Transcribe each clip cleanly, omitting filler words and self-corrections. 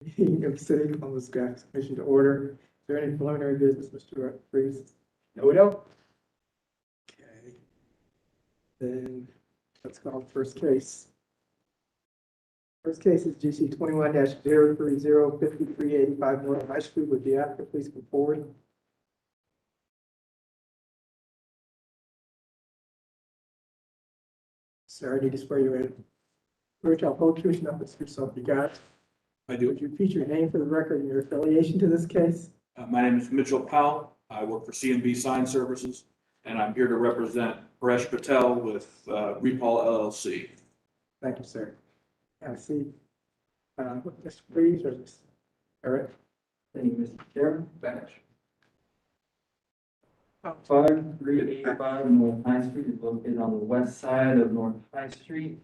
Meeting of City Homeless Gas Commission to order. Is there any preliminary business, Mr. Freeze? No, we don't. Okay. Then let's call the first case. First case is GC 21-030-5385 North High Street. Would the applicant please come forward? Sir, I need to swear you in. Swear to uphold truth and nothing but yourself you got. I do. Would you repeat your name for the record and your affiliation to this case? My name is Mitchell Powell. I work for C&B Sign Services, and I'm here to represent Paresh Patel with Repal LLC. Thank you, sir. I see. Mr. Freeze or Mr. Eric? Thank you, Mr. Chairman. Bench. 5385 North High Street is located on the west side of North High Street.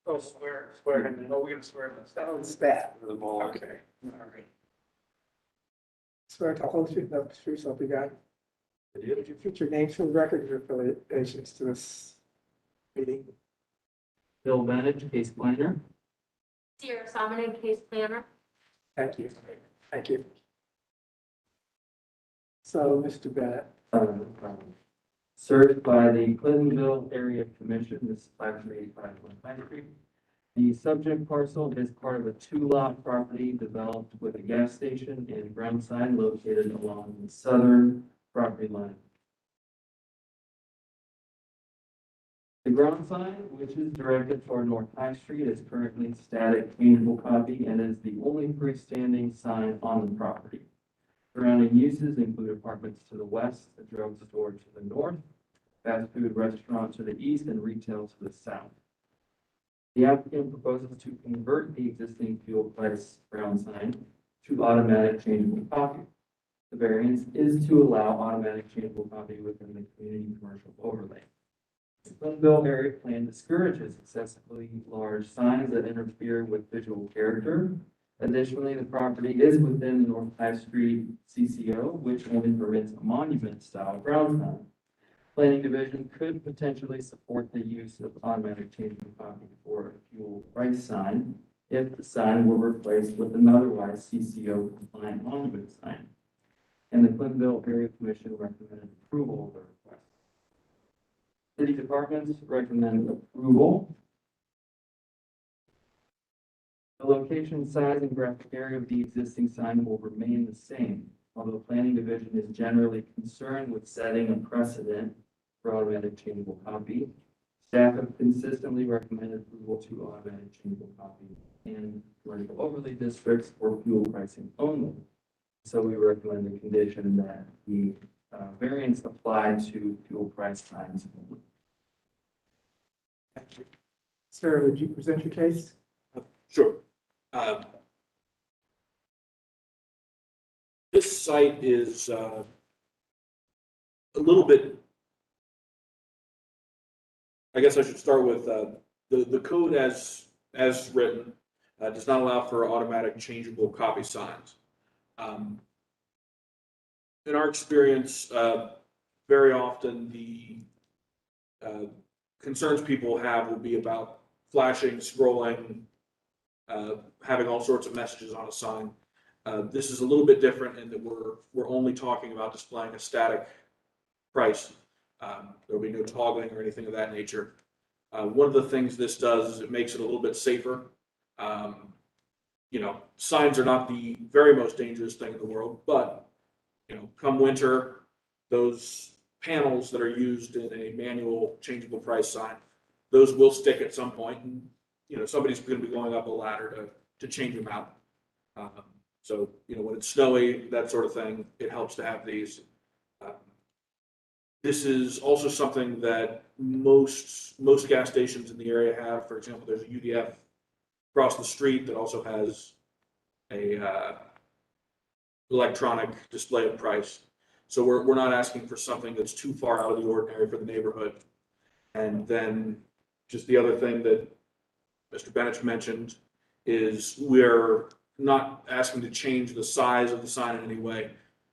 Oh, swear, and no, we're gonna swear this. That was that. For the ball. Okay, all right. Swear to uphold truth and nothing but yourself you got. Would you repeat your names for the record and your affiliations to this meeting? Bill Bennett, case planner. Sierra Salmon, case planner. Thank you. Thank you. So, Mr. Bennett, Served by the Clintonville Area Commission, this is 5385 North High Street. The subject parcel is part of a two-lot property developed with a gas station and ground sign located along the southern property line. The ground sign, which is directed toward North High Street, is currently static changeable copy and is the only freestanding sign on the property. Surrounding uses include apartments to the west, a drugstore to the north, fast food restaurant to the east, and retail to the south. The applicant proposes to convert the existing fuel price ground sign to automatic changeable copy. The variance is to allow automatic changeable copy within the community commercial overlay. The Clintonville area plan discourages excessively large signs that interfere with visual character. Additionally, the property is within the North High Street CCO, which only permits a monument-style ground sign. Planning Division could potentially support the use of automatic changeable copy for a fuel price sign if the sign were replaced with an otherwise CCO compliant monument sign. And the Clintonville Area Commission recommended approval of the request. City departments recommend approval. The location, size, and graphic area of the existing sign will remain the same, although Planning Division is generally concerned with setting a precedent for automatic changeable copy. Staff have consistently recommended approval to automatic changeable copy in commercial overlay districts for fuel pricing only. So we recommend the condition that the variance apply to fuel price signs only. thank you. Sir, would you present your case? Sure. This site is a little bit, I guess I should start with the code as written does not allow for automatic changeable copy signs. In our experience, very often the concerns people have will be about flashing, scrolling, having all sorts of messages on a sign. This is a little bit different in that we're only talking about displaying a static price. There'll be no toggling or anything of that nature. One of the things this does is it makes it a little bit safer. Signs are not the very most dangerous thing in the world, but come winter, those panels that are used in a manual changeable price sign, those will stick at some point, and somebody's going to be going up a ladder to change them out. So when it's snowy, that sort of thing, it helps to have these. This is also something that most gas stations in the area have. For example, there's a UDF across the street that also has a electronic display of price. So we're not asking for something that's too far out of the ordinary for the neighborhood. And then just the other thing that Mr. Bennett mentioned is we're not asking to change the size of the sign in any way.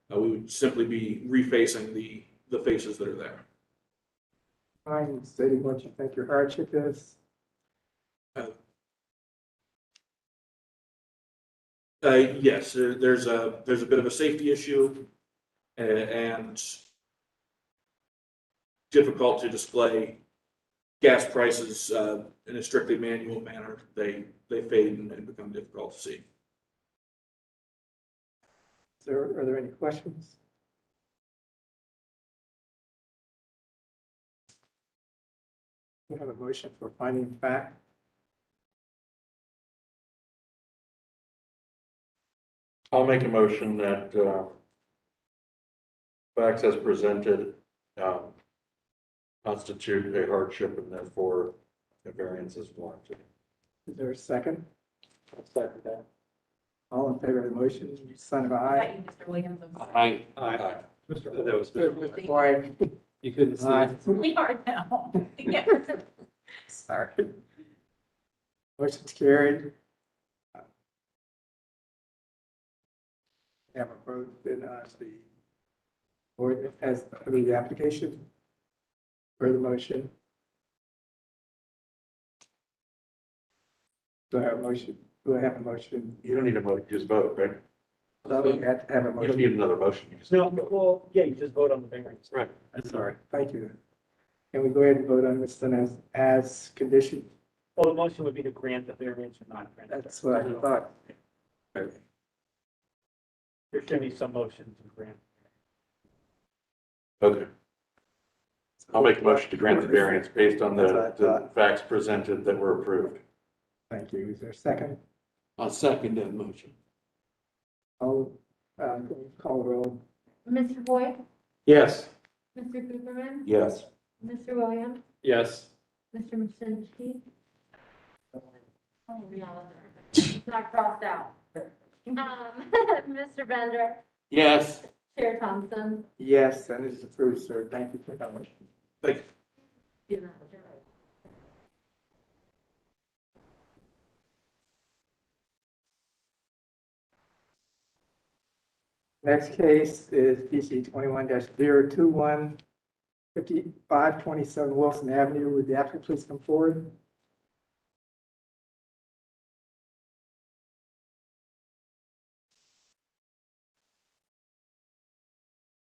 We would simply be refacing the faces that are there. Fine, stating what you think your hardship is. Yes, there's a bit of a safety issue and difficult to display gas prices in a strictly manual manner. They fade and become difficult to see. Are there any questions? We have a motion for finding of fact. I'll make a motion that facts as presented constitute a hardship and therefore a variance is warranted. Is there a second? I'll second that. All in favor of the motion, you sign of aye. Mr. Williams. Aye. That was Mr. White. You couldn't see Aye. it. We are now. Yes. Sorry. Motion's carried. Have a vote in the board as the application for the motion. Do I have a motion? Do I have a motion? You don't need a vote, you just vote, right? So we have to have a You don't motion. need another motion. You just No, vote. well, yeah, you just vote on the variance. Right. I'm sorry. Thank you. Can we go ahead and vote on this then as conditioned? Well, the motion would be to grant the variance or not grant. That's what I thought. There should be some motion to grant. Okay. I'll make a motion to grant the variance based on the facts presented that were approved. Thank you. Is there a second? I'll second that motion. I'll call the roll. Mr. Boyd, Yes. Mr. Cooperman, Yes. Mr. Williams, Yes. Mr. Masinsky. Oh, no, it's not crossed out. Mr. Bender, Yes. Chair Thompson. Yes, and it is approved, sir. Thank you for coming. Thank you. You know, you're right. Next case is PC 21-021, 5527 Wilson Avenue. Would the applicant please come forward?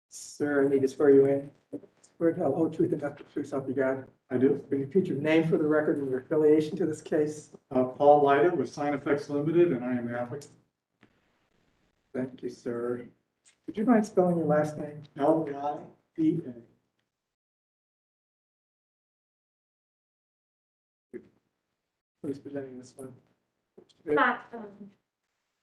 Sir, I need to swear you in. Swear to tell the whole truth and nothing but the truth, so help you God. I do. Can you repeat your name for the record and your affiliation to this case? Paul Leiter with Sign Effects Limited, and I am the applicant. Thank you, sir. Would you mind spelling your last name? L-E-I-P-A. Who's presenting this one?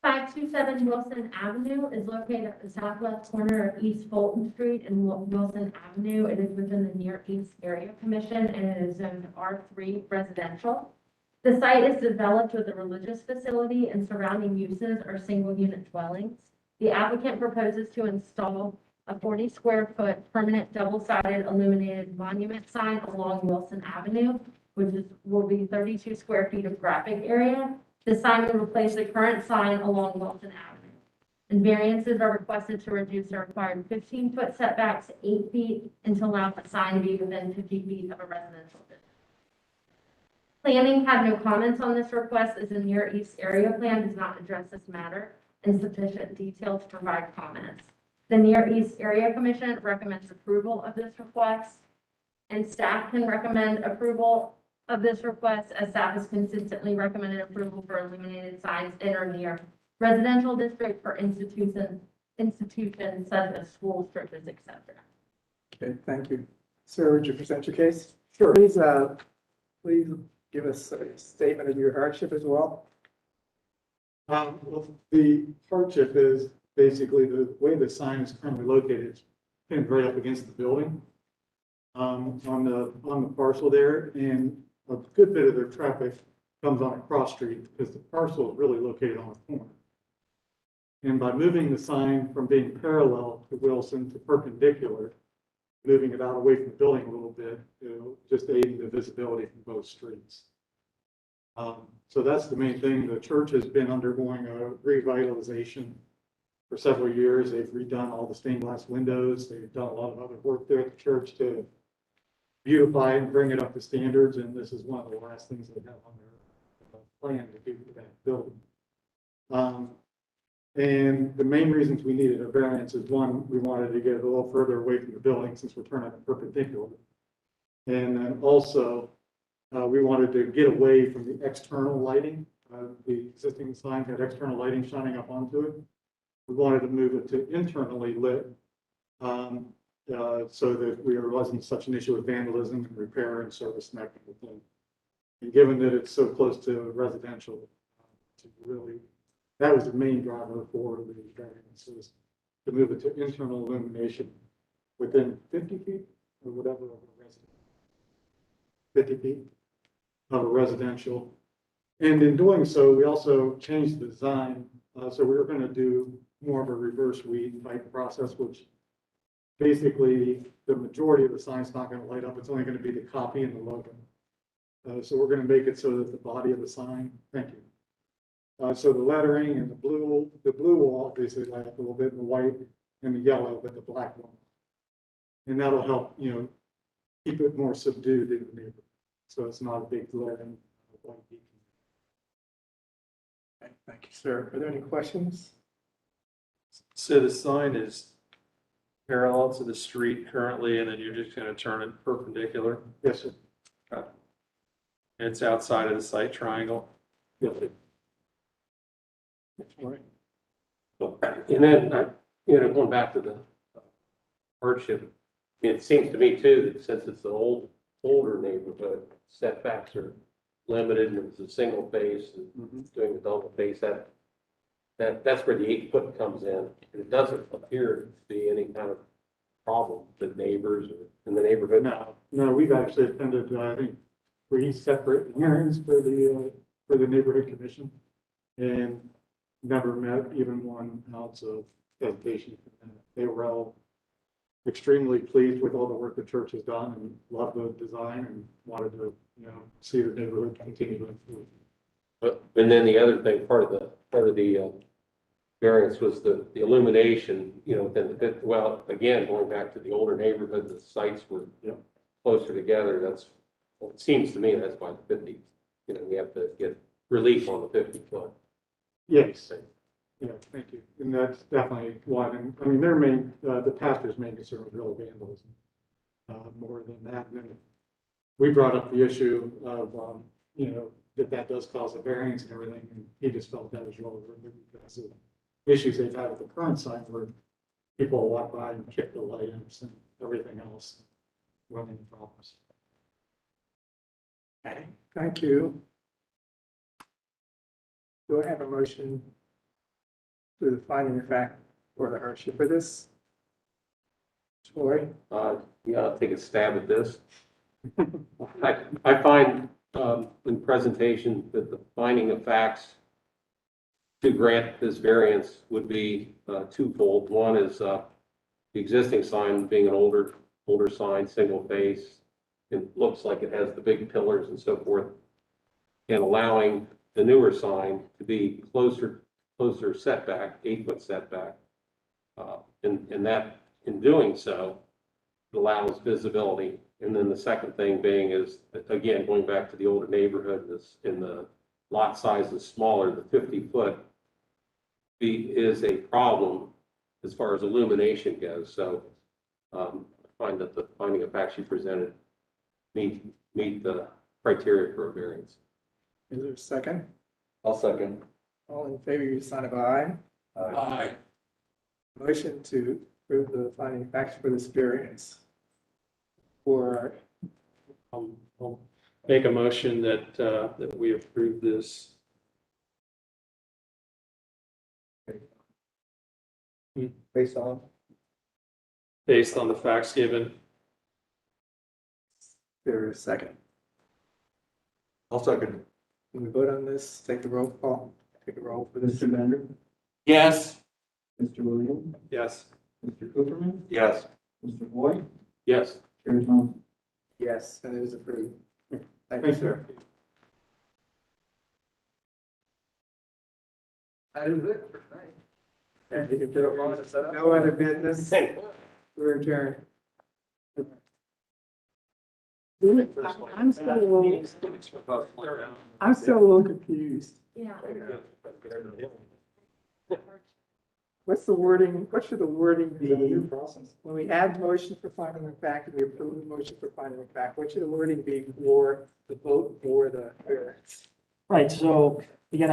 527 Wilson Avenue is located at the southwest corner of East Fulton Street and Wilson Avenue. It is within the Near East Area Commission and it is zoned R3 residential. The site is developed with a religious facility and surrounding uses are single-unit dwellings. The applicant proposes to install a 40 square foot permanent double-sided illuminated monument sign along Wilson Avenue, which will be 32 square feet of graphic area. The sign will replace the current sign along Wilson Avenue. And variances are requested to reduce the required 15-foot setback to 8 feet and to allow the sign to be within 50 feet of a residential district. Planning had no comments on this request as the Near East Area Plan does not address this matter in sufficient detail to provide comments. The Near East Area Commission recommends approval of this request, and staff can recommend approval of this request as staff has consistently recommended approval for illuminated signs in or near residential district for institutions such as schools, churches, etc. Okay, thank you. Sir, would you present your case? Sure. Please give us a statement of your hardship as well. Well, the hardship is basically the way the sign is currently located, it's pinned right up against the building on the parcel there, and a good bit of their traffic comes on a cross street because the parcel is really located on a corner. And by moving the sign from being parallel to Wilson to perpendicular, moving it out away from the building a little bit, just aiding the visibility from both streets. So that's the main thing. The church has been undergoing a revitalization for several years. They've redone all the stained glass windows. They've done a lot of other work there at the church to beautify and bring it up to standards. And this is one of the last things they have on their plan to do for that building. And the main reasons we needed a variance is, one, we wanted to get a little further away from the building since we're turning it perpendicular. And then also, we wanted to get away from the external lighting. The existing sign had external lighting shining up onto it. We wanted to move it to internally lit, so that there wasn't such an issue with vandalism and repair and service and that kind of thing. And given that it's so close to residential, to really, that was the main driver for the variances, to move it to internal illumination within 50 feet or whatever of a residence. 50 feet of a residential. And in doing so, we also changed the design. So we were going to do more of a reverse read type process, which basically the majority of the sign's not going to light up. It's only going to be the copy and the logo. So we're going to make it so that the body of the sign, thank you. So the lettering and the blue will obviously light up a little bit, and the white and the yellow, but the black one. And that'll help, keep it more subdued in the neighborhood. So it's not a big glaring white beacon. Okay, thank you, sir. Are there any questions? So the sign is parallel to the street currently, and then you're just gonna turn it perpendicular? Yes, sir. And it's outside of the site triangle? Yes, sir. All right. And then, going back to the hardship, it seems to me too, that since it's an older neighborhood, setbacks are limited, and it's a single phase, and doing the double phase, that's where the 8 foot comes in. And it doesn't appear to be any kind of problem with neighbors or in the neighborhood. No, we've actually attended, I think, 3 separate hearings for the neighborhood commission, and never met even one ounce of hesitation. They were all extremely pleased with all the work the church has done and loved the design and wanted to, see the neighborhood continue to improve. And then the other thing, part of the variance was the illumination, within the, well, again, going back to the older neighborhood, the sites were closer together. It seems to me that's why the 50, we have to get relief on the 50 foot. Yes. Yeah, thank you. And that's definitely one. And I mean, the pastor's main concern was real vandalism, more than that. And then we brought up the issue of, that does cause a variance and everything. And he just felt that was relevant because of issues they've had with the current sign where people walk by and kick the lights and everything else running problems. Okay, thank you. Do I have a motion to the finding of fact for the hardship for this? Troy? Yeah, I'll take a stab at this. I find in presentation that the finding of facts to grant this variance would be twofold. One is the existing sign being an older sign, single face. It looks like it has the big pillars and so forth, and allowing the newer sign to be closer setback, 8 foot setback. And that, in doing so, it allows visibility. And then the second thing being is, again, going back to the older neighborhood, in the lot size is smaller, the 50 foot is a problem as far as illumination goes. So I find that the finding of facts you presented meet the criteria for a variance. Is there a second? I'll second. All in favor, you sign of aye. Aye. Motion to approve the finding of facts for this variance. For, I'll make a motion that we approve this. based on, Based on the facts given. there is a second. I'll second. When we vote on this, take the roll call, take a roll for this. Mr. Bender, Yes. Mr. Williams, Yes. Mr. Cooperman, Yes. Mr. Boyd, Yes. Chair Thompson. Yes, and it is approved. Thank you, Thank sir. That is it for tonight. And you can put it on, no other business, we're adjourned. I'm still a little confused. Yeah. the wording, what should the wording It's a new be? process. When we add motion for finding of fact and we approve the motion for finding of fact, what should the wording be for the vote for the variance? Right, so